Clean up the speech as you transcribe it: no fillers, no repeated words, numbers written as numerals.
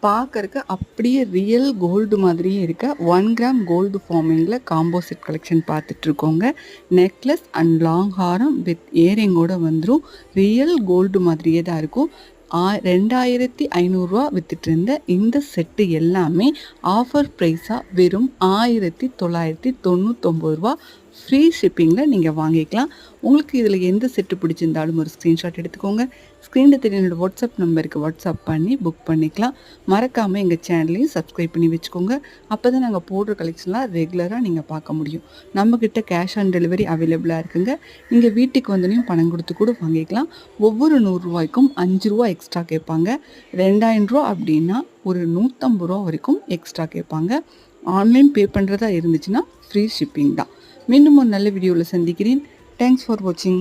பார்க்கறக்கு அப்படியே real gold மாதிரியே இருக்க 1 கிராம் கோல்டு ஃபார்மிங்கில் காம்போ செட் கலெக்ஷன் பார்த்துட்ருக்கோங்க. நெக்லஸ் அண்ட் லாங் ஹாரம் வித் இயரிங்கோட வந்துடும். ரியல் கோல்டு மாதிரியே தான் இருக்கும். 2500 வித்துட்டு இருந்த இந்த செட்டு எல்லாமே ஆஃபர் ப்ரைஸாக வெறும் 1999 ஃப்ரீ ஷிப்பிங்கில் நீங்கள் வாங்கிக்கலாம். உங்களுக்கு இதில் எந்த செட்டு பிடிச்சிருந்தாலும் ஒரு ஸ்க்ரீன்ஷாட் எடுத்துக்கோங்க. ஸ்க்ரீனில் தெரிய என்னோடய வாட்ஸ்அப் நம்பருக்கு வாட்ஸ்அப் பண்ணி புக் பண்ணிக்கலாம். மறக்காமல் எங்கள் சேனலையும் சப்ஸ்கிரைப் பண்ணி வச்சுக்கோங்க. அப்போ தான் நாங்கள் போடுற கலெக்ஷன்லாம் ரெகுலராக நீங்கள் பார்க்க முடியும். நம்மக்கிட்ட கேஷ் ஆன் டெலிவரி அவைலபிளாக இருக்குங்க. நீங்கள் வீட்டுக்கு வந்தோடனையும் பணம் கொடுத்து கூட வாங்கிக்கலாம். ஒவ்வொரு 100 ரூபாய்க்கும் 5 ரூபா எக்ஸ்ட்ரா கேட்பாங்க. 2000 ரூபா அப்படின்னா ஒரு 150 ரூபா வரைக்கும் எக்ஸ்ட்ரா கேட்பாங்க. ஆன்லைன் பே பண்ணுறதா இருந்துச்சுன்னா ஃப்ரீ ஷிப்பிங் தான். மீண்டும் ஒரு நல்ல வீடியோவில் சந்திக்கிறேன். தேங்க்ஸ் ஃபார் வாட்சிங்.